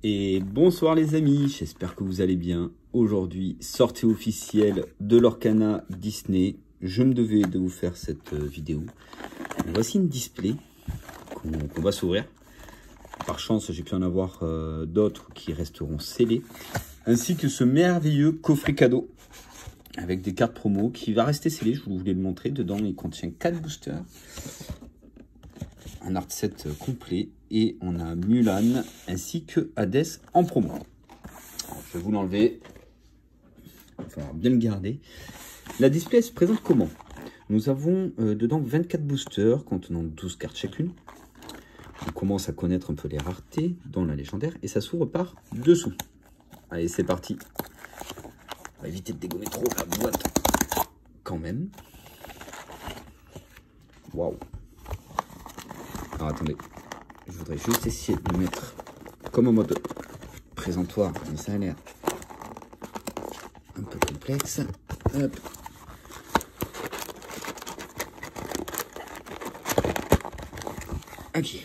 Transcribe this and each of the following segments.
Et bonsoir les amis, j'espère que vous allez bien. Aujourd'hui, sortie officielle de l'Orcana Disney. Je me devais de vous faire cette vidéo. Voici une display qu'on va s'ouvrir. Par chance, j'ai pu en avoir d'autres qui resteront scellés. Ainsi que ce merveilleux coffret cadeau avec des cartes promo qui va rester scellé. Je voulais le montrer. Dedans, il contient 4 boosters. Un art set complet et on a Mulan ainsi que Hades en promo. Alors, je vais vous l'enlever. Il va falloir bien le garder. La display se présente comment? Nous avons dedans 24 boosters contenant 12 cartes chacune. On commence à connaître un peu les raretés dans la légendaire et ça s'ouvre par dessous. Allez, c'est parti. On va éviter de dégommer trop la boîte quand même. Waouh. Alors attendez, je voudrais juste essayer de le mettre comme en mode présentoir, mais ça a l'air un peu complexe. Hop. Ok.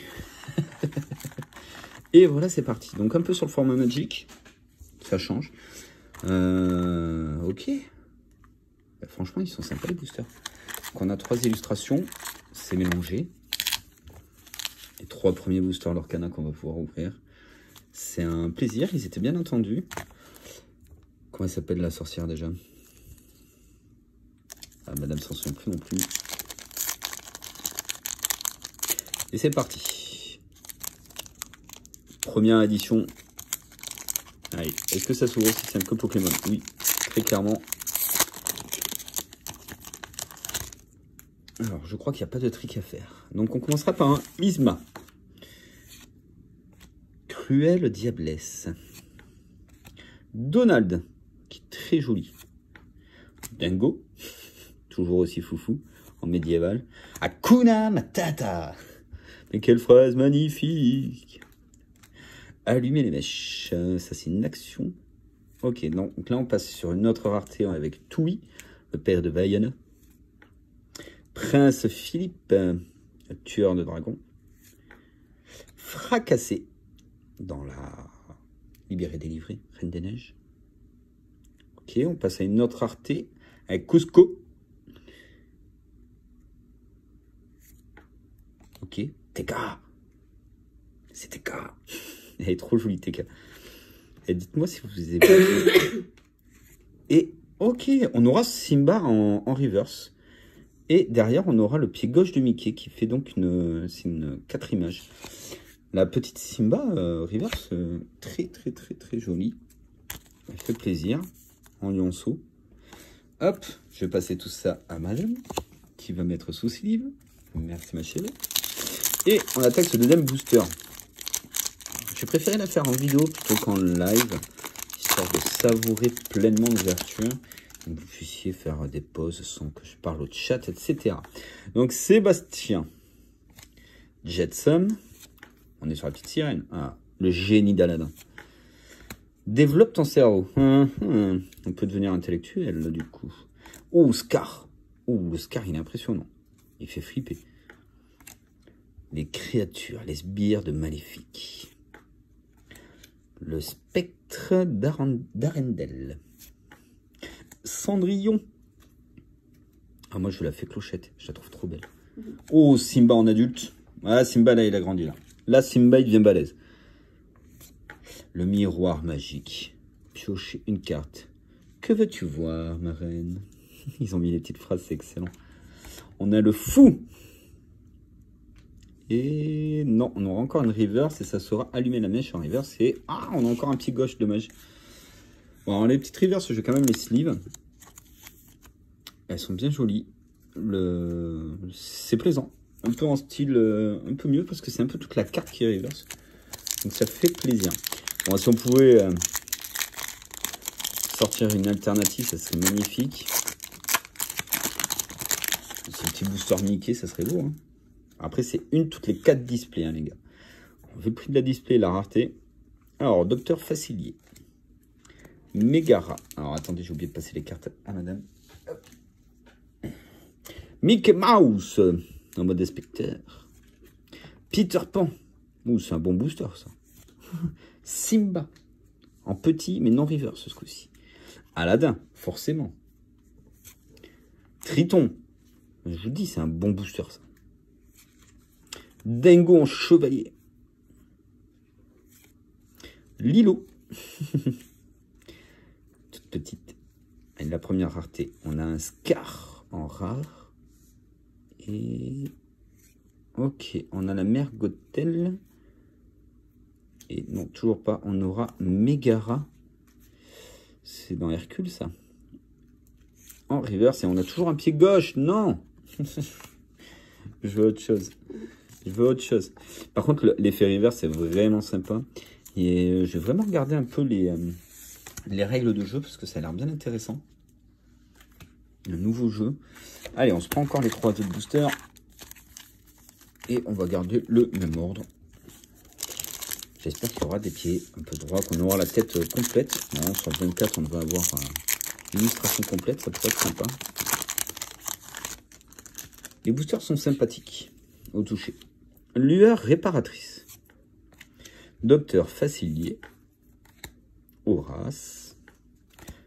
Et voilà, c'est parti. Donc un peu sur le format Magic, ça change. Ok. Bah, franchement, ils sont sympas les boosters. Donc on a 3 illustrations, c'est mélangé. Les 3 premiers boosters l'Orcana qu'on va pouvoir ouvrir. C'est un plaisir, ils étaient bien entendus. Comment elle s'appelle la sorcière déjà? Ah, madame s'en souvient plus non plus. Et c'est parti. Première édition. Allez, est-ce que ça s'ouvre aussi simple que Pokémon? Oui, très clairement. Alors, je crois qu'il n'y a pas de trick à faire. Donc, on commencera par un Yzma. Cruelle Diablesse. Donald, qui est très joli. Dingo, toujours aussi foufou, en médiéval. Hakuna Matata. Mais quelle phrase magnifique. Allumer les mèches. Ça, c'est une action. Ok, donc là, on passe sur une autre rareté avec Toui, le père de Vaiana. Prince Philippe, le tueur de dragons. Fracassé dans la Libérée délivrée, Reine des Neiges. Ok, on passe à une autre rareté avec Cusco. Ok, Teka. C'est Teka. Elle est trop jolie, Teka. Et dites-moi si vous aimez. Et ok, on aura Simba en reverse. Et derrière, on aura le pied gauche de Mickey qui fait donc une 4 images. La petite Simba reverse, très jolie. Elle fait plaisir en lionceau. Hop, je vais passer tout ça à madame qui va mettre sous ses livres. Merci ma chérie. Et on attaque ce deuxième booster. J'ai préféré la faire en vidéo plutôt qu'en live, histoire de savourer pleinement l'ouverture. Donc vous puissiez faire des pauses sans que je parle au chat, etc. Donc Sébastien, Jetson, on est sur la petite sirène, ah, le génie d'Aladin. Développe ton cerveau. On peut devenir intellectuel là, du coup. Oh, Scar. Oh, le Scar, il est impressionnant. Il fait flipper. Les créatures, les sbires de Maléfique. Le spectre d'Arendelle. Cendrillon. Ah, moi, je la fais clochette. Je la trouve trop belle. Oh, Simba en adulte. Ah, Simba, là, il a grandi, là. Là, Simba, il devient balèze. Le miroir magique. Piocher une carte. Que veux-tu voir, ma reine? Ils ont mis les petites phrases, c'est excellent. On a le fou. Et non, on aura encore une reverse et ça sera allumer la mèche en reverse. Et ah, on a encore un petit gauche, dommage. Bon, alors, les petites reverses, je vais quand même les sleeves. Elles sont bien jolies. C'est plaisant. Un peu en style, un peu mieux parce que c'est un peu toute la carte qui est reverse. Donc ça fait plaisir. Bon, si on pouvait sortir une alternative, ça serait magnifique. Ce petit booster Mickey, ça serait beau. Hein. Après, c'est une toutes les 4 displays, hein, les gars. Vu le prix de la display et la rareté. Alors, Docteur Facilier. Megara. Alors, attendez, j'ai oublié de passer les cartes à madame. Hop. Mickey Mouse, en mode inspecteur. Peter Pan. Ouh, c'est un bon booster, ça. Simba. En petit, mais non reverse ce coup-ci. Aladdin, forcément. Triton. Je vous dis, c'est un bon booster, ça. Dingo en chevalier. Lilo. Toute petite. Et la première rareté. On a un Scar en rare. Et... ok, on a la mère Gothel. Et non, toujours pas. On aura Megara. C'est dans Hercule, ça. En reverse. Et on a toujours un pied gauche. Non. Je veux autre chose. Je veux autre chose. Par contre, l'effet reverse, c'est vraiment sympa. Et je vais vraiment regarder un peu les règles de jeu, parce que ça a l'air bien intéressant. Un nouveau jeu. Allez, on se prend encore les 3 autres boosters. Et on va garder le même ordre. J'espère qu'il y aura des pieds un peu droits, qu'on aura la tête complète. Non, sur le 24, on devrait avoir une illustration complète, ça pourrait être sympa. Les boosters sont sympathiques au toucher. Lueur réparatrice. Docteur Facilier. Horace.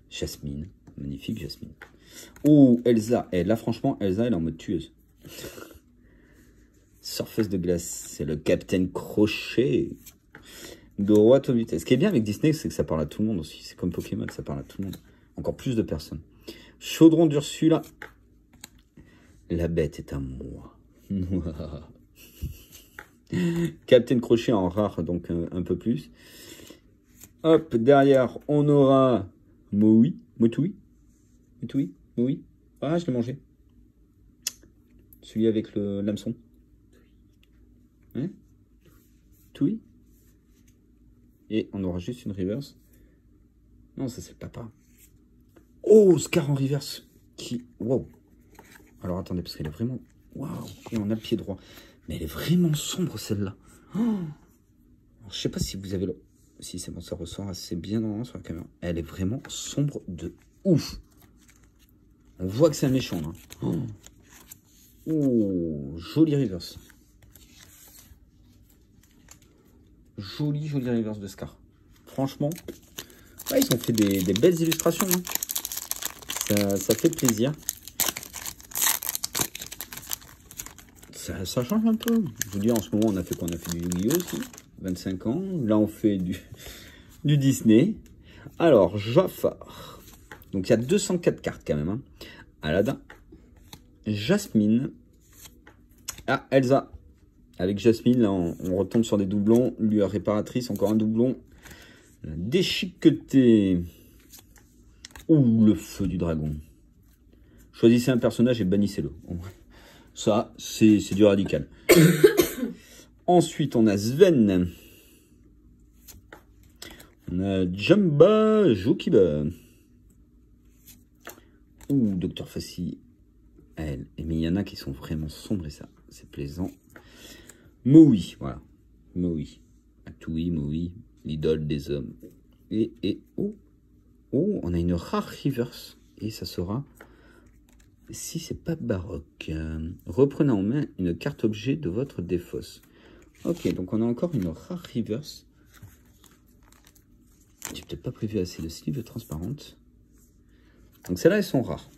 Jasmine. Magnifique Jasmine. Oh, Elsa. Et là, franchement, Elsa, elle est en mode tueuse. Surfeuse de glace. C'est le Capitaine Crochet. Dorothée Tomite. Ce qui est bien avec Disney, c'est que ça parle à tout le monde aussi. C'est comme Pokémon, ça parle à tout le monde. Encore plus de personnes. Chaudron d'Ursula. La bête est à moi. Captain Crochet en rare, donc un peu plus. Hop, derrière, on aura Moui. Motoui. Motoui. Moui. Ah, je l'ai mangé. Celui avec l'hameçon. Hein? Toui. Et on aura juste une reverse. Non, ça c'est le papa. Oh, Scar en reverse. Qui... wow. Alors attendez, parce qu'elle est vraiment... waouh. Et on a le pied droit. Mais elle est vraiment sombre, celle-là. Oh, je sais pas si vous avez le... si c'est bon, ça ressort assez bien normalement sur la caméra. Elle est vraiment sombre de ouf. On voit que c'est un méchant, là. Oh, oh, joli reverse. Joli reverse de Scar. Franchement, ouais, ils ont fait des belles illustrations. Hein. Ça fait plaisir. Ça change un peu. Je vous dis, en ce moment, on a fait quoi? On a fait du Yu-Gi-Oh aussi. 25 ans. Là, on fait du Disney. Alors, Jafar. Donc, il y a 204 cartes quand même. Hein. Aladdin. Jasmine. Ah, Elsa. Avec Jasmine, là, on retombe sur des doublons. Lueur réparatrice, encore un doublon. Déchiqueté. Ouh, le feu du dragon. Choisissez un personnage et bannissez-le. Ça, c'est du radical. Ensuite, on a Sven. On a Jamba Jokiba. Ouh, Docteur Facile. Elle. Mais il y en a qui sont vraiment sombres et ça, c'est plaisant. Moui, voilà. Moui. Atoui, Moui. L'idole des hommes. Et oh, on a une rare reverse. Et ça sera... si c'est pas baroque. Reprenez en main une carte objet de votre défausse. Ok, donc on a encore une rare reverse. J'ai peut-être pas prévu assez de sleeves transparentes. Donc celles-là, elles sont rares.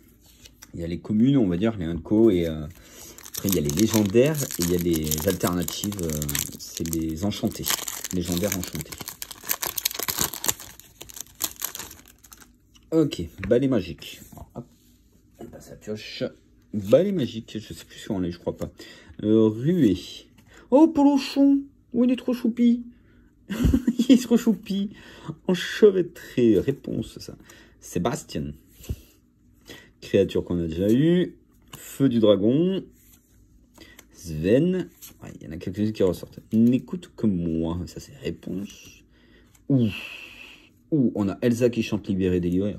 Il y a les communes, on va dire, les Unco, et après il y a les légendaires, et il y a les alternatives, c'est les enchantés. Légendaires enchantés. Ok, balai magique. Alors, hop, on passe à la pioche. Balai magique, je sais plus si on l'est, je crois pas. Ruée. Oh, Polochon. Oh, il est trop choupi. Il est trop choupi. Enchevêtré. Réponse, ça. Sébastien. Créature qu'on a déjà eu. Feu du dragon. Sven. Ouais, il y en a quelques-unes qui ressortent. N'écoute que moi. Ça, c'est réponse. Ouh. Ouh, on a Elsa qui chante Libéré, délivré.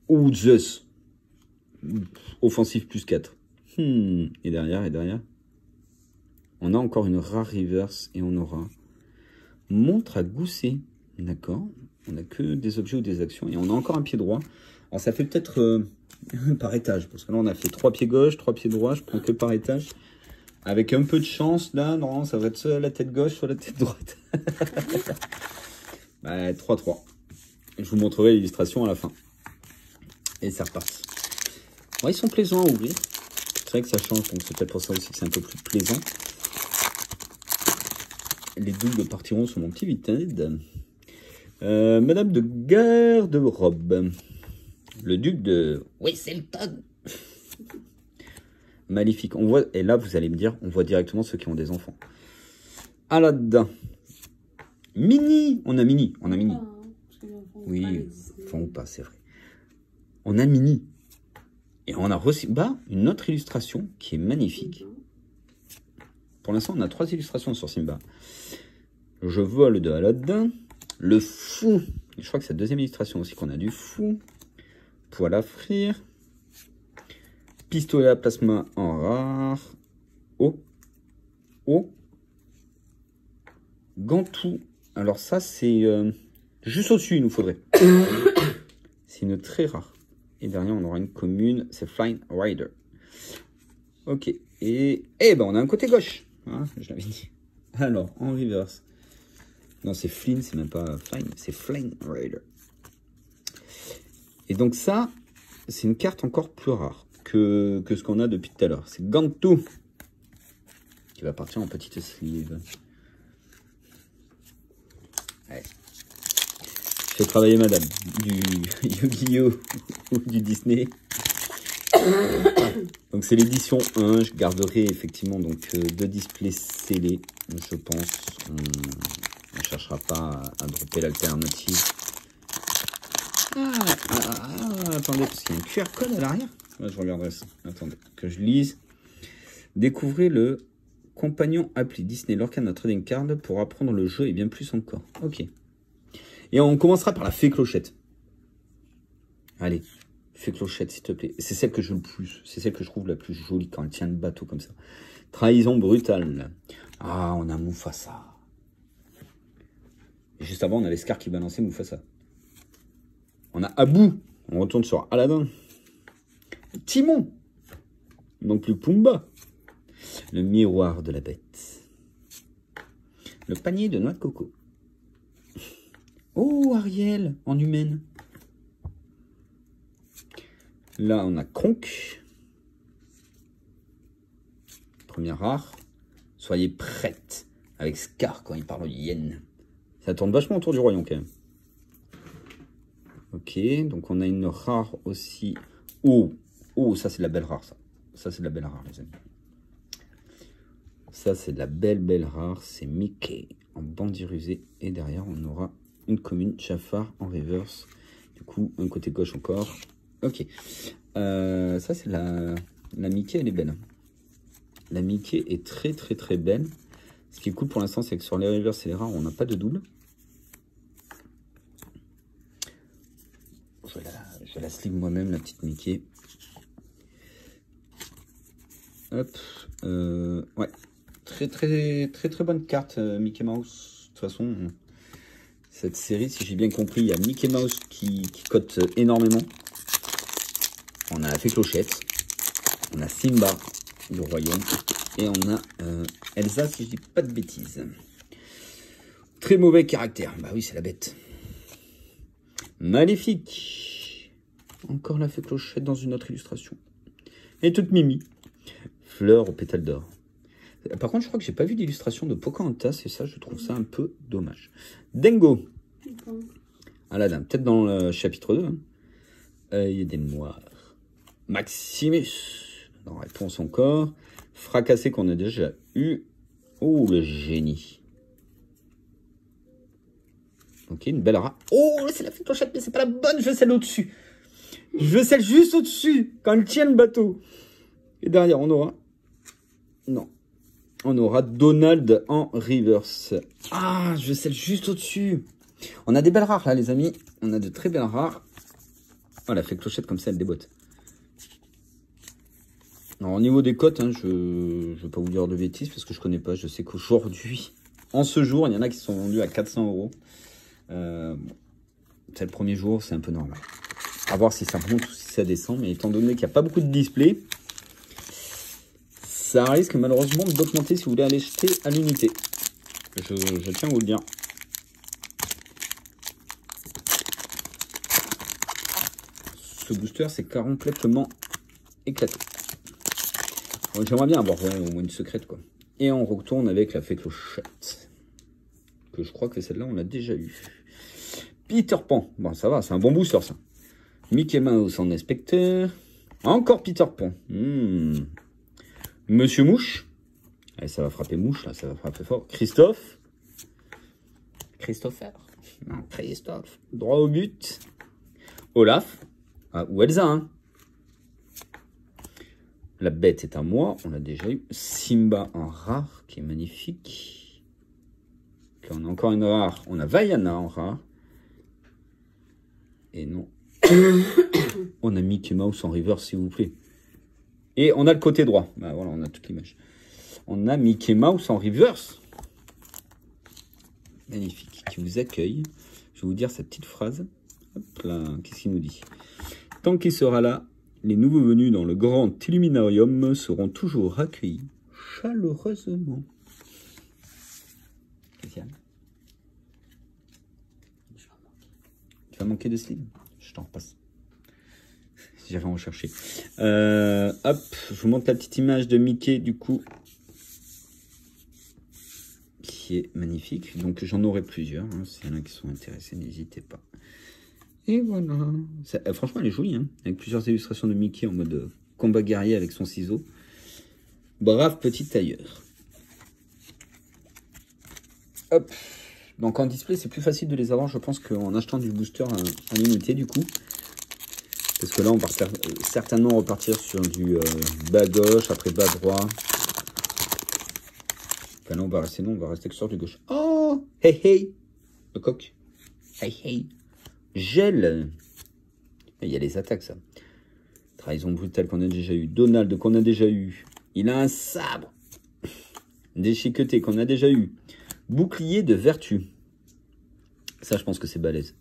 Ouh, Zeus. Offensif plus 4. Et derrière. On a encore une rare reverse et on aura montre à gousset. D'accord. On n'a que des objets ou des actions. Et on a encore un pied droit. Alors ça fait peut-être par étage. Parce que là on a fait 3 pieds gauche, 3 pieds droits. Je prends que par étage. Avec un peu de chance, là, non, ça va être soit la tête gauche, soit la tête droite. Bah, 3-3. Je vous montrerai l'illustration à la fin. Et c'est reparti. Ouais, ils sont plaisants à ouvrir. C'est vrai que ça change, donc c'est peut-être pour ça aussi que c'est un peu plus plaisant. Les doubles partiront sur mon petit Vinted. Madame de garde-robe. Le duc de Wesselton. Maléfique. On voit, et là, vous allez me dire, on voit directement ceux qui ont des enfants. Aladdin. Mini. On a Mini. On a Mini. Oui, enfin ou pas, c'est vrai. On a Mini. Et on a reçu une autre illustration qui est magnifique. Pour l'instant, on a 3 illustrations sur Simba. Je vole de Aladdin. Le fou. Je crois que c'est la deuxième illustration aussi qu'on a du fou. Poêle à frire. Pistolet à plasma en rare. Oh. Oh. Gantou. Alors ça, c'est juste au-dessus, il nous faudrait. C'est une très rare. Et derrière, on aura une commune. C'est Flying Rider. Ok. Et ben, on a un côté gauche. Hein, je l'avais dit. Alors, en reverse. Non, c'est Flynn, c'est même pas Flying, c'est Flying Rider. Et donc ça, c'est une carte encore plus rare que ce qu'on a depuis tout à l'heure. C'est Gantou, qui va partir en petite sleeve. Allez. Je fais travailler madame du Yu-Gi-Oh! Ou du Disney. Donc c'est l'édition 1, je garderai effectivement donc 2 displays scellés, je pense. On ne cherchera pas à dropper l'alternative. Attendez, parce qu'il y a un QR code à l'arrière. Ouais, je regarderai ça. Attendez, que je lise. Découvrez le compagnon appli Disney Lorcan Trading Card pour apprendre le jeu et bien plus encore. Ok. Et on commencera par la fée clochette. Allez, fée clochette, s'il te plaît. C'est celle que je veux le plus. C'est celle que je trouve la plus jolie quand elle tient le bateau comme ça. Trahison brutale. Ah, on a Mufasa. Et juste avant, on avait Scar qui balançait Mufasa. On a Abu. On retourne sur Aladdin. Timon. Il manque plus Pumba. Le miroir de la bête. Le panier de noix de coco. Oh, Ariel, en humaine. Là, on a Kronk. Première rare. Soyez prête. Avec Scar quand il parle de yen. Ça tourne vachement autour du royaume quand même. Ok, donc on a une rare aussi. Oh, oh, ça c'est de la belle rare ça. Ça c'est de la belle rare les amis. Ça c'est de la belle rare. C'est Mickey en bandit rusé. Et derrière on aura une commune Jafar en reverse. Du coup, un côté gauche encore. Ok. Ça c'est la Mickey, elle est belle. La Mickey est très belle. Ce qui est cool pour l'instant, c'est que sur les reverse et les rares, on n'a pas de double. Je la sleeve moi-même, la petite Mickey. Hop. Ouais. Très bonne carte, Mickey Mouse. De toute façon, cette série, si j'ai bien compris, il y a Mickey Mouse qui cote énormément. On a la fée clochette. On a Simba du royaume. Et on a Elsa, si je dis pas de bêtises. Très mauvais caractère. Bah oui, c'est la bête. Maléfique. Encore la fée clochette dans une autre illustration. Et toute mimi. Fleur aux pétales d'or. Par contre, je crois que j'ai pas vu d'illustration de Pocahontas. Et ça, je trouve ça un peu dommage. Dingo. Aladdin. Peut-être dans le chapitre 2. Hein. Œil des noirs. Maximus. Dans réponse encore. Fracassé qu'on a déjà eu. Oh, le génie. Ok, une belle rare. Oh, c'est la fée clochette, mais c'est pas la bonne. Je veux celle au-dessus. Je veux celle juste au-dessus. Quand elle tient le bateau. Et derrière, on aura... Non. On aura Donald en reverse. Ah, je veux celle juste au-dessus. On a des belles rares, là, les amis. On a de très belles rares. Oh, la fée clochette, comme ça, elle déboîte. Alors, au niveau des cotes, hein, je ne vais pas vous dire de bêtises parce que je connais pas. Je sais qu'aujourd'hui, en ce jour, il y en a qui sont vendus à 400 €. C'est le premier jour, c'est un peu normal. À voir si ça monte ou si ça descend. Mais étant donné qu'il n'y a pas beaucoup de display, Ça risque malheureusement d'augmenter si vous voulez aller acheter à l'unité. Je tiens à vous le dire. Ce booster, c'est complètement éclaté. J'aimerais bien avoir au moins une secrète, quoi. Et on retourne avec la fée clochette. Que je crois que celle-là, on l'a déjà eu. Peter Pan. Bon, ça va, c'est un bon booster, ça. Mickey Mouse en inspecteur. Encore Peter Pan. Monsieur Mouche. Allez, ça va frapper Mouche, là, ça va frapper fort. Christophe. Christopher. Non, Christophe. Droit au but. Olaf. Ah, ou Elsa, hein. La bête est à moi, on l'a déjà eu. Simba en rare, qui est magnifique. Là, on a encore une rare. On a Vaiana en rare. Et non. On a Mickey Mouse en reverse, s'il vous plaît. Et on a le côté droit. Bah, voilà, on a toute l'image. On a Mickey Mouse en reverse. Magnifique. Qui vous accueille. Je vais vous dire cette petite phrase. Hop là, qu'est-ce qu'il nous dit? Tant qu'il sera là, les nouveaux venus dans le grand Illuminarium seront toujours accueillis chaleureusement. Qu'est-ce qu'il y a? Tu vas manquer de slip? Je t'en repasse. J'irai en chercher. Hop, je vous montre la petite image de Mickey du coup. Qui est magnifique. Donc j'en aurai plusieurs. Hein. S'il y en a qui sont intéressés, n'hésitez pas. Et voilà. Ça, franchement, elle est jolie. Hein, avec plusieurs illustrations de Mickey en mode combat guerrier avec son ciseau. Brave petit tailleur. Hop. Donc en display, c'est plus facile de les avoir, je pense, qu'en achetant du booster à l'unité, du coup. Parce que là, on va certainement repartir sur du bas gauche, après bas droit. Enfin, là, on va rester, non, on va rester que sur du gauche. Oh, hey, hey. Le coq. Hey, hey. Gel. Il y a les attaques, ça. Trahison brutale qu'on a déjà eu. Donald qu'on a déjà eu. Il a un sabre. Déchiqueté qu'on a déjà eu. Bouclier de vertu. Ça, je pense que c'est balèze.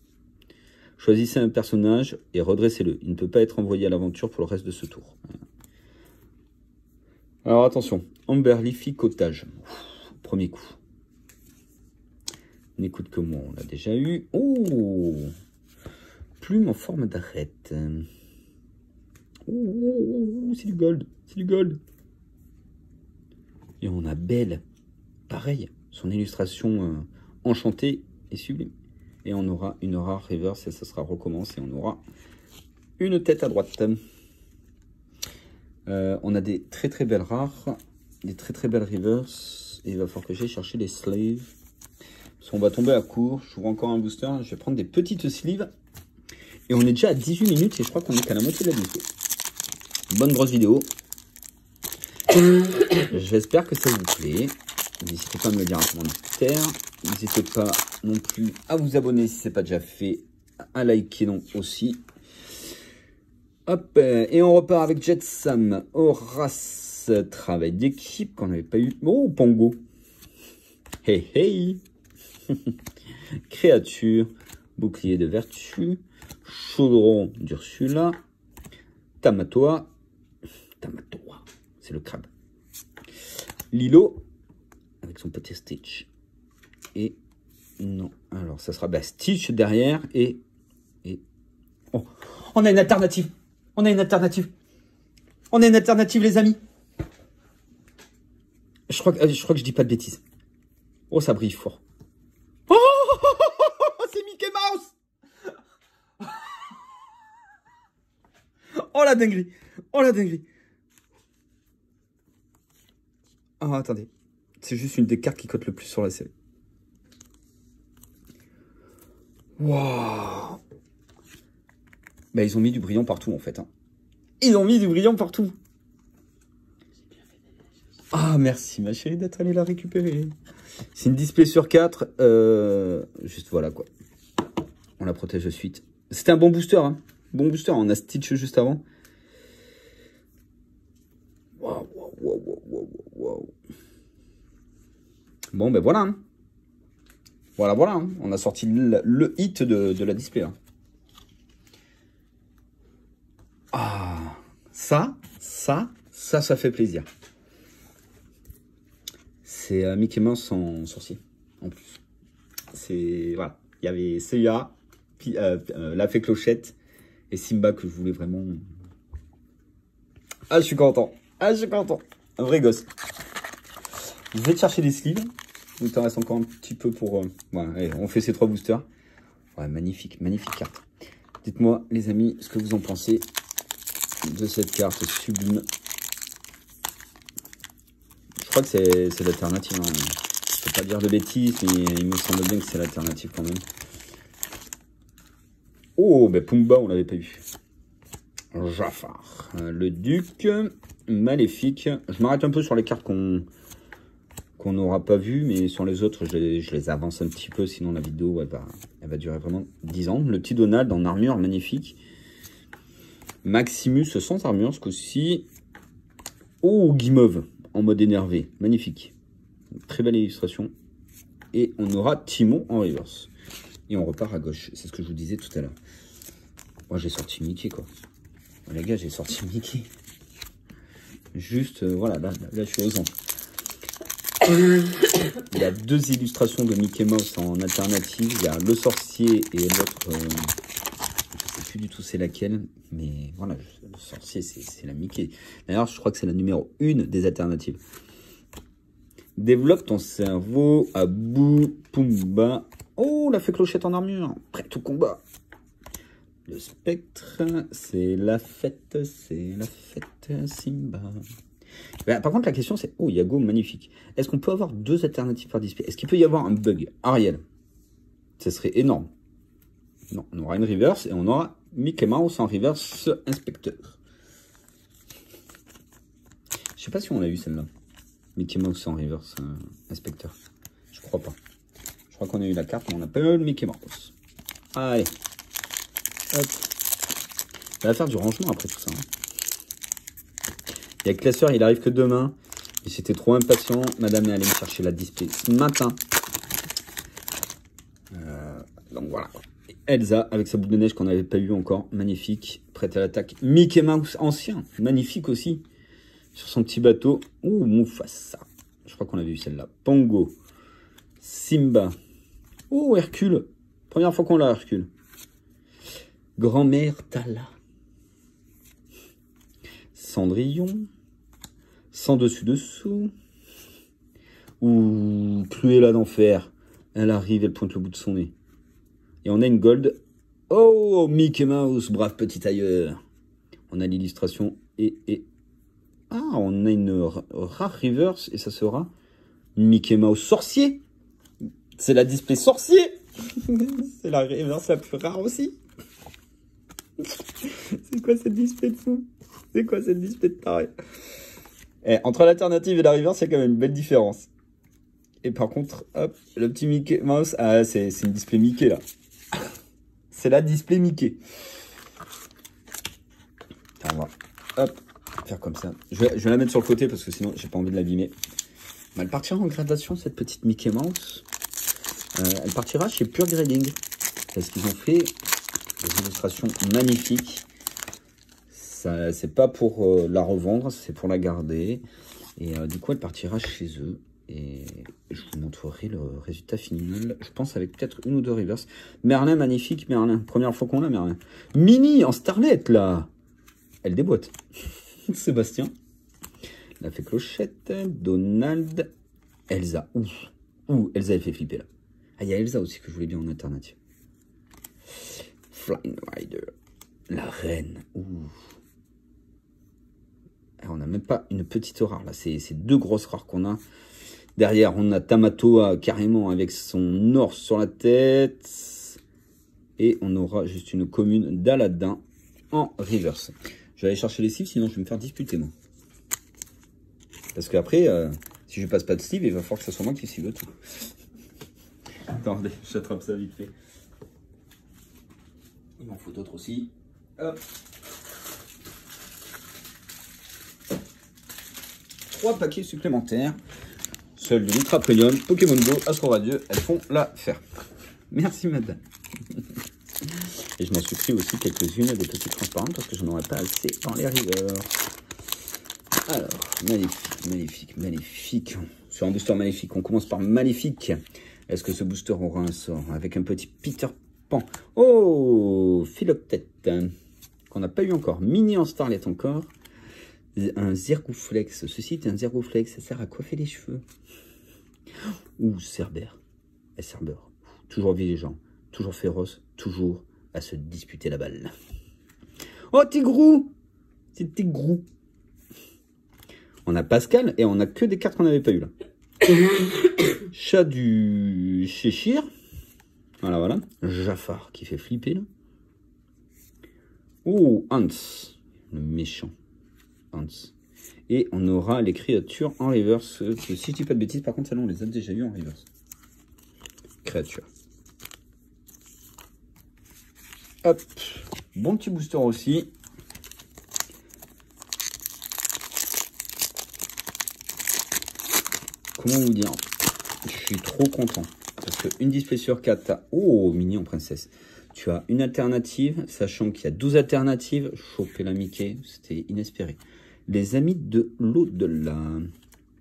Choisissez un personnage et redressez-le. Il ne peut pas être envoyé à l'aventure pour le reste de ce tour. Alors, attention. Emberlificotage. Premier coup. N'écoute que moi, on l'a déjà eu. Oh! Plume en forme d'arête. Oh, c'est du gold. C'est du gold. Et on a Belle. Pareil. Son illustration enchantée et sublime. Et on aura une rare reverse et ça sera recommence. Et on aura une tête à droite. On a des très très belles rares. Des très très belles reverse. Et il va falloir que j'aille chercher les sleeves. Parce qu'on va tomber à court. Je vous encore un booster. Je vais prendre des petites sleeves. Et on est déjà à 18 minutes et je crois qu'on est qu'à la moitié de la vidéo. Bonne grosse vidéo. J'espère que ça vous plaît. N'hésitez pas à me le dire en commentaire. N'hésitez pas non plus à vous abonner si ce n'est pas déjà fait. À liker donc aussi. Hop, et on repart avec Jetsam, Horace, travail d'équipe qu'on n'avait pas eu. Oh, Pongo. Hey, hey. Créature, bouclier de vertu. Chaudron d'Ursula. Tamatoa. Tamatoa, c'est le crabe. Lilo, avec son petit Stitch. Et non, alors ça sera Stitch derrière. Et oh, on a une alternative. On a une alternative. On a une alternative, les amis. Je crois que je dis pas de bêtises. Oh, ça brille fort. Oh, c'est Mickey Mouse. Oh la dinguerie. Oh la dinguerie. Oh, attendez. C'est juste une des cartes qui cote le plus sur la série. Waouh. Bah, ils ont mis du brillant partout, en fait. Hein. Ils ont mis du brillant partout. Ah, merci, ma chérie, d'être allée la récupérer. C'est une display sur 4. Juste voilà, quoi. On la protège de suite. C'était un bon booster, hein. Bon booster. On a Stitch juste avant. Waouh, waouh, waouh, waouh. Bon, ben voilà. Hein. Voilà, voilà. Hein. On a sorti le hit de la display. Hein. Ah, ça fait plaisir. C'est Mickey Mouse en sorcier, en plus. C'est... Voilà. Il y avait celui-là, puis la fée Clochette, et Simba que je voulais vraiment... Ah, je suis content. Ah, je suis content. Un vrai gosse. Je vais te chercher des sleeves. Il t'en reste encore un petit peu pour... Voilà, allez, on fait ces 3 boosters. Ouais, magnifique, magnifique carte. Dites-moi, les amis, ce que vous en pensez de cette carte sublime. Je crois que c'est l'alternative. Hein. Je ne peux pas dire de bêtises, mais il me semble bien que c'est l'alternative quand même. Oh, ben Pumba, on l'avait pas eu. Jafar, le duc, maléfique. Je m'arrête un peu sur les cartes qu'on n'aura pas vues, mais sur les autres, je les avance un petit peu, sinon la vidéo, elle va durer vraiment 10 ans. Le petit Donald en armure, magnifique. Maximus sans armure, ce coup-ci. Oh, Guimauve, en mode énervé, magnifique. Très belle illustration. Et on aura Timon en reverse. Et on repart à gauche, c'est ce que je vous disais tout à l'heure. Moi, j'ai sorti Mickey, quoi. Les gars, j'ai sorti Mickey. Juste, voilà, là, je suis aux anges. Il y a 2 illustrations de Mickey Mouse en alternative. Il y a le sorcier et l'autre, je sais plus du tout c'est laquelle. Mais voilà, le sorcier, c'est la Mickey. D'ailleurs, je crois que c'est la numéro 1 des alternatives. Développe ton cerveau à bout, Pumba. Oh, la fée Clochette en armure. Prête au combat. Le spectre, c'est la fête, Simba. Ben, par contre, la question c'est, oh, Yago, magnifique. Est-ce qu'on peut avoir 2 alternatives par display? Est-ce qu'il peut y avoir un bug? Ariel, ce serait énorme. Non, on aura une reverse et on aura Mickey Mouse en reverse inspecteur. Je sais pas si on l'a eu celle-là. Mickey Mouse en reverse inspecteur. Je crois pas. Je crois qu'on a eu la carte, mais on n'a pas eu le Mickey Mouse. Allez. Hop. Ça va faire du rangement après tout ça. Hein. Il y a Classeur, il arrive que demain. Et j'étais trop impatient. Madame est allée me chercher la display ce matin. Donc voilà. Et Elsa avec sa boule de neige qu'on n'avait pas eu encore. Magnifique. Prête à l'attaque. Mickey Mouse ancien. Magnifique aussi. Sur son petit bateau. Ouh, Mufasa. Je crois qu'on avait eu celle-là. Pongo. Simba. Oh, Hercule. Première fois qu'on l'a, Hercule. Grand-mère Tala. Cendrillon. Sans dessus-dessous. Ou Cruella d'enfer. Elle arrive, elle pointe le bout de son nez. Et on a une gold. Oh, Mickey Mouse, brave petit tailleur. On a l'illustration et... Ah, on a une rare reverse et ça sera Mickey Mouse sorcier. C'est la display sorcier. C'est la reverse la plus rare aussi. C'est quoi cette display de fou? C'est quoi cette display de taré? Entre l'alternative et la reverse, il y a quand même une belle différence. Et par contre, hop, le petit Mickey Mouse, ah, c'est une display Mickey là. C'est la display Mickey. On va, hop, faire comme ça. Je vais la mettre sur le côté parce que sinon, j'ai pas envie de l'abîmer. Elle partira en gradation, cette petite Mickey Mouse. Elle partira chez Pure Grading. Parce qu'ils ont fait des illustrations magnifiques. C'est pas pour la revendre, c'est pour la garder. Et du coup, elle partira chez eux. Et je vous montrerai le résultat final. Je pense avec peut-être une ou deux reverses. Merlin, magnifique, Merlin. Première fois qu'on l'a, Merlin. Mini en starlet, là. Elle déboîte. Sébastien. La fée Clochette. Donald. Elsa. Ouh, Elsa, elle fait flipper, là. Ah, il y a Elsa aussi que je voulais bien en alternative. Flying Rider. La reine. Ouh. Alors, on n'a même pas une petite rare, là. C'est deux grosses rares qu'on a. Derrière, on a Tamatoa carrément avec son or sur la tête. Et on aura juste une commune d'Aladin en reverse. Je vais aller chercher les sleeves, sinon je vais me faire disputer, moi. Parce qu'après, si je passe pas de sleeve, il va falloir que ce soit moi qui sleeve tout. Attendez, j'attrape ça vite fait. Il m'en faut d'autres aussi. Hop. 3 paquets supplémentaires. Seuls de l'Ultra Premium, Pokémon Go, Astro Radio, elles font l'affaire. Merci madame. Et je m'en suis pris aussi quelques-unes des petites transparentes parce que je n'en aurais pas assez dans les rivers. Alors, magnifique, magnifique, magnifique. sur un booster maléfique. On commence par maléfique. Est-ce que ce booster aura un sort? Avec un petit Peter Pan. Oh, Philoctète. Qu'on n'a pas eu encore. Mini en Starlet encore. Un Zergouflex. Ceci est un Zergouflex. Ça sert à coiffer les cheveux. Ouh, Cerbère. Cerber. Toujours vigilant. Toujours féroce. Toujours à se disputer la balle. Oh, Tigrou! C'est Tigrou. On a Pascal et on a que des cartes qu'on n'avait pas eu là. Chat du Cheshire. Voilà, voilà. Jafar qui fait flipper là. Oh, Hans. Le méchant. Hans. Et on aura les créatures en reverse. Si je dis pas de bêtises, par contre, celle-là, on les a déjà eu en reverse. Créatures. Hop. Bon petit booster aussi. Comment vous dire? Je suis trop content. Parce qu'une display sur 4, t'as... Oh, mignon princesse. Tu as une alternative, sachant qu'il y a 12 alternatives. Choper la Mickey, c'était inespéré. Les amis de l'au-delà.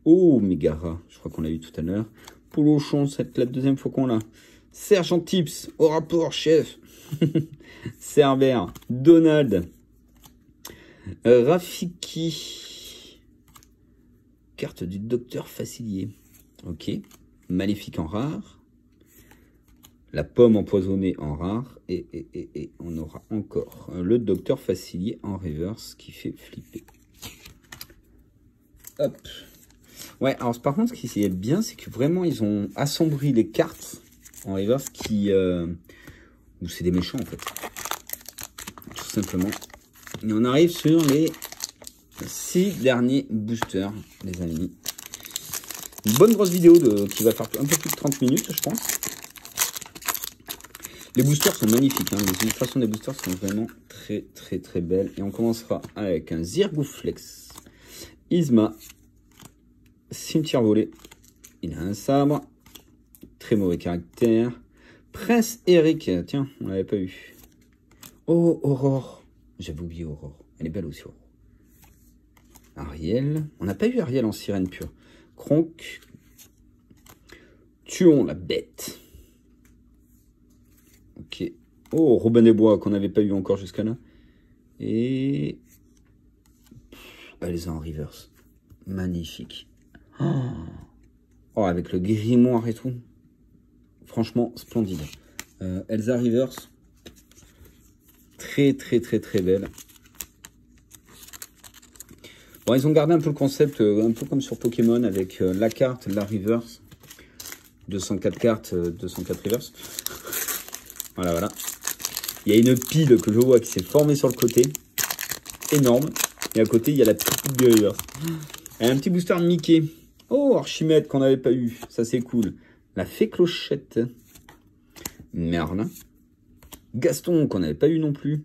Oh, Megara, je crois qu'on l'a eu tout à l'heure. Polochon, c'est la deuxième fois qu'on l'a. Sergent Tips, au rapport, chef. Cerbère, Donald. Rafiki. Carte du docteur Facilier. Ok. Maléfique en rare. La pomme empoisonnée en rare. Et on aura encore le docteur Facilier en reverse qui fait flipper. Hop. Ouais, alors par contre, ce qui est bien, c'est que vraiment, ils ont assombri les cartes en reverse qui... où c'est des méchants, en fait. Tout simplement. Et on arrive sur les 6 derniers boosters, les amis. Une bonne grosse vidéo qui va faire un peu plus de 30 minutes, je pense. Les boosters sont magnifiques. Hein. Les illustrations des boosters sont vraiment très, très, très belles. Et on commencera avec un Zergouflex. Isma. Cimetière volé. Il a un sabre. Très mauvais caractère. Prince Eric. Tiens, on l'avait pas eu. Oh, Aurore. J'avais oublié Aurore. Elle est belle aussi, Aurore. Ariel. On n'a pas eu Ariel en sirène pure. Kronk. Tuons la bête. Ok. Oh, Robin des Bois qu'on n'avait pas eu encore jusqu'à là. Et... Elsa en reverse. Magnifique. Oh, avec le grimoire et tout. Franchement, splendide. Elsa reverse. Très, très, très, très belle. Bon, ils ont gardé un peu le concept, un peu comme sur Pokémon, avec la carte, la reverse. 204 cartes, 204 reverse. Voilà, voilà. Il y a une pile que je vois qui s'est formée sur le côté. Énorme. Et à côté, il y a la petite pile de reverse. Et un petit booster de Mickey. Oh, Archimède qu'on n'avait pas eu. Ça, c'est cool. La fée Clochette. Merlin. Gaston qu'on n'avait pas eu non plus.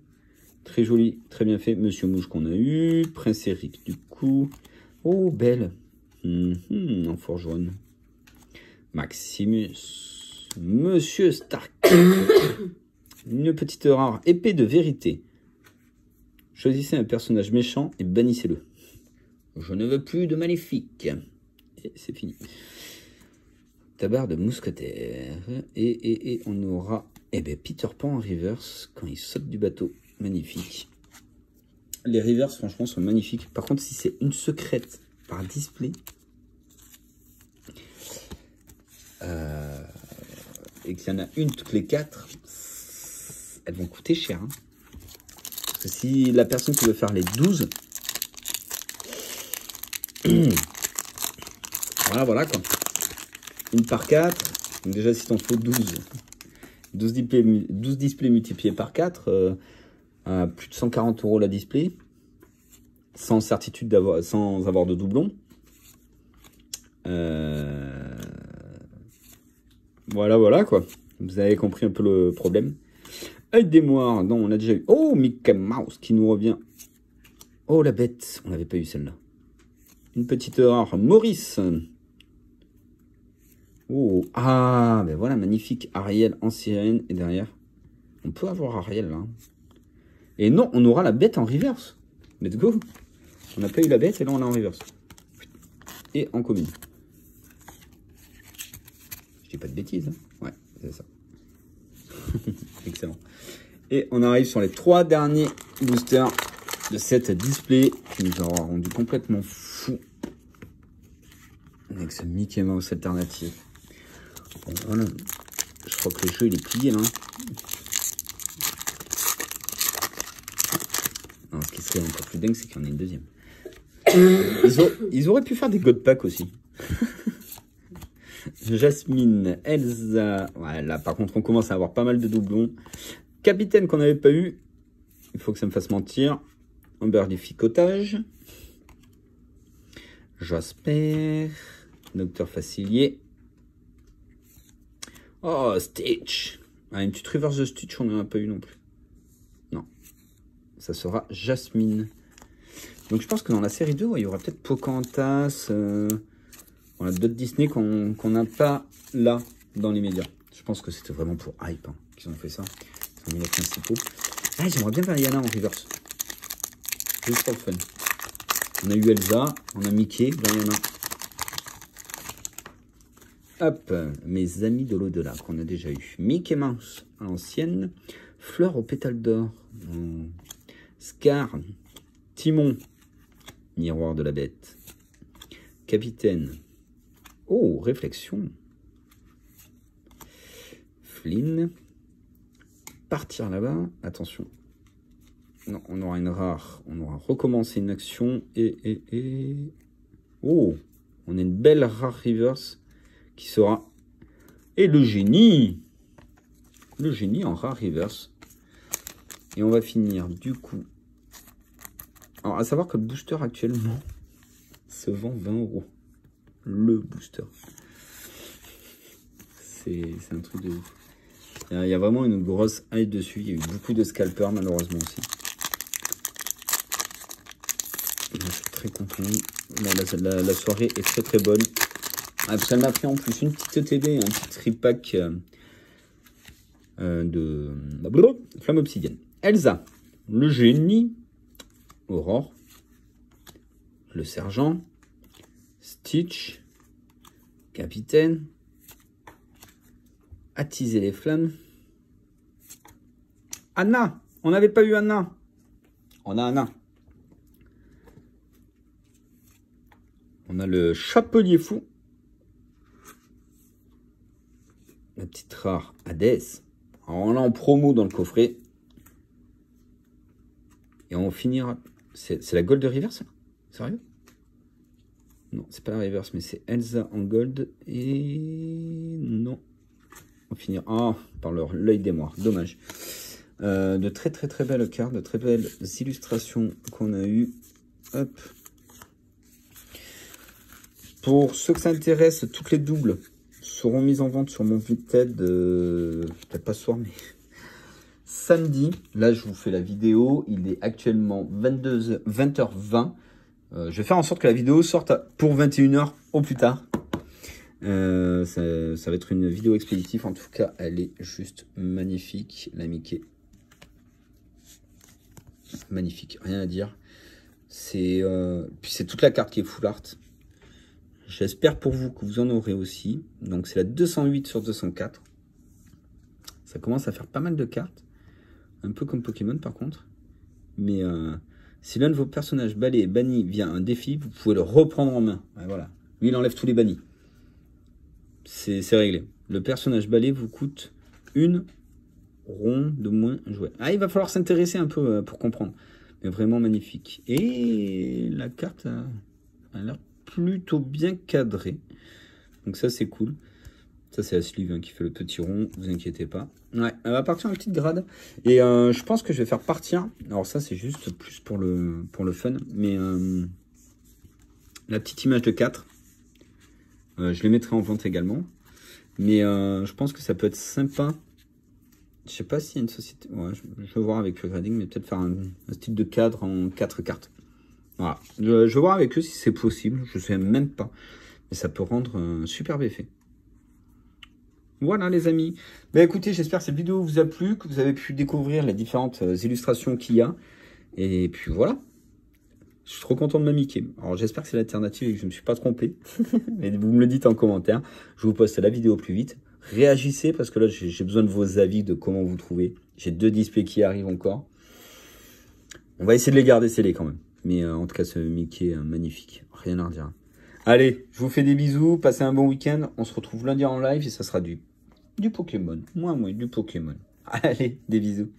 Très joli, très bien fait. Monsieur Mouche qu'on a eu. Prince Eric du coup. Oh, belle. En forgeronne. Maximus. Monsieur Stark. Une petite rare épée de vérité. Choisissez un personnage méchant et bannissez-le. Je ne veux plus de maléfique. Et c'est fini. Tabard de mousquetaire. Et on aura Peter Pan en reverse quand il saute du bateau. Magnifique. Les reverse, franchement, sont magnifiques. Par contre, si c'est une secrète par display... et qu'il y en a une toutes les 4, elles vont coûter cher. Hein. Parce que si la personne qui veut faire les 12... voilà quoi. Une par 4. Donc déjà, si t'en faut 12. 12 displays multipliés par 4. À plus de 140 € la display. Sans certitude d'avoir, sans avoir de doublon. Voilà quoi. Vous avez compris un peu le problème. Œil des moires. Non, on a déjà eu. Oh, Mickey Mouse qui nous revient. Oh, la bête. On n'avait pas eu celle-là. Une petite rare. Maurice. Oh, ah, ben voilà, magnifique. Ariel en sirène. Et derrière, on peut avoir Ariel là. Et non, on aura la bête en reverse. Let's go. On n'a pas eu la bête et là on l'a en reverse. Et en commune. Je dis pas de bêtises. Hein. Ouais, c'est ça. Excellent. Et on arrive sur les 3 derniers boosters de cette display qui nous aura rendu complètement fou avec ce Mickey Mouse alternatif. Bon, voilà. Je crois que le jeu il est plié là. Non, ce qui serait encore plus dingue, c'est qu'il y en ait une deuxième. Ils auraient pu faire des God Pack aussi. Jasmine, Elsa. Ouais, là, par contre, on commence à avoir pas mal de doublons. Capitaine qu'on n'avait pas eu. Il faut que ça me fasse mentir. Emberlificotage. Jasper. Docteur Facilier. Oh, Stitch. Ah, une petite reverse de Stitch, on n'en a pas eu non plus. Non. Ça sera Jasmine. Donc je pense que dans la série 2, ouais, il y aura peut-être Pocahontas. Voilà, d'autres Disney qu'on n'a pas là dans les médias. Je pense que c'était vraiment pour hype hein, qu'ils ont fait ça. Ils ont mis les principaux. Ah, j'aimerais bien Vaiana en reverse. Juste pour le fun. On a eu Elsa, on a Mickey, Vaiana. Hop, mes amis de l'au-delà qu'on a déjà eu. Mickey Mouse à l'ancienne. Fleur aux pétales d'or. Scar. Timon. Miroir de la bête. Capitaine. Oh, réflexion. Flynn. Partir là-bas. Attention. Non, on aura une rare. On aura recommencé une action. Et... Oh, on a une belle rare reverse qui sera... Et le génie. Le génie en rare reverse. Et on va finir du coup... Alors, à savoir que le booster actuellement se vend 20 €. Le booster. C'est un truc de ouf. Il y a vraiment une grosse hype dessus. Il y a eu beaucoup de scalpers malheureusement aussi. Je suis très content. La soirée est très très bonne. Ah, ça m'a pris en plus une petite ETB, un petit repack de Flamme Obsidienne. Elsa, le génie. Aurore, le sergent, Stitch, capitaine, attiser les flammes, Anna, on n'avait pas eu Anna, on a Anna, on a le chapelier fou, la petite rare Hadès, alors on l'a en promo dans le coffret, et on finira. C'est la Gold de Reverse? Sérieux? Non, c'est pas la Reverse, mais c'est Elsa en Gold. Et non. On va finir par l'œil des moires. Dommage. De très très très belles cartes, de très belles illustrations qu'on a eues. Hop. Pour ceux que ça intéresse, toutes les doubles seront mises en vente sur mon Vinted. Peut-être pas ce soir, mais... samedi, là je vous fais la vidéo, il est actuellement 20h20. Je vais faire en sorte que la vidéo sorte pour 21 h au plus tard. Ça va être une vidéo expéditive, en tout cas elle est juste magnifique, la Mickey. Magnifique, rien à dire. Puis c'est toute la carte qui est full art. J'espère pour vous que vous en aurez aussi. Donc c'est la 208 sur 204. Ça commence à faire pas mal de cartes. Un peu comme Pokémon par contre. Mais si l'un de vos personnages balais est banni via un défi, vous pouvez le reprendre en main. Ouais, voilà. Lui, il enlève tous les bannis. C'est réglé. Le personnage balai vous coûte une ronde de moins jouée. Ah, il va falloir s'intéresser un peu pour comprendre. Mais vraiment magnifique. Et la carte a l'air plutôt bien cadrée. Donc ça, c'est cool. Ça, c'est la sleeve qui fait le petit rond. Vous inquiétez pas. Ouais, elle va partir en petite grade. Et je pense que je vais faire partir. Alors ça, c'est juste plus pour le fun. Mais la petite image de 4. Je les mettrai en vente également. Mais je pense que ça peut être sympa. Je sais pas s'il y a une société... Ouais, je vais voir avec le grading, mais peut-être faire un style de cadre en 4 cartes. Voilà. Je vais voir avec eux si c'est possible. Je sais même pas. Mais ça peut rendre un superbe effet. Voilà les amis. Ben écoutez, j'espère que cette vidéo vous a plu, que vous avez pu découvrir les différentes illustrations qu'il y a. Et puis voilà. Je suis trop content de ma Mickey. Alors j'espère que c'est l'alternative et que je ne me suis pas trompé. Mais vous me le dites en commentaire. Je vous poste la vidéo plus vite. Réagissez parce que là j'ai besoin de vos avis, de comment vous trouvez. J'ai 2 displays qui arrivent encore. On va essayer de les garder scellés quand même. Mais en tout cas ce Mickey magnifique. Rien à redire. Allez, je vous fais des bisous. Passez un bon week-end. On se retrouve lundi en live et ça sera du Pokémon. Moi, du Pokémon. Allez, des bisous.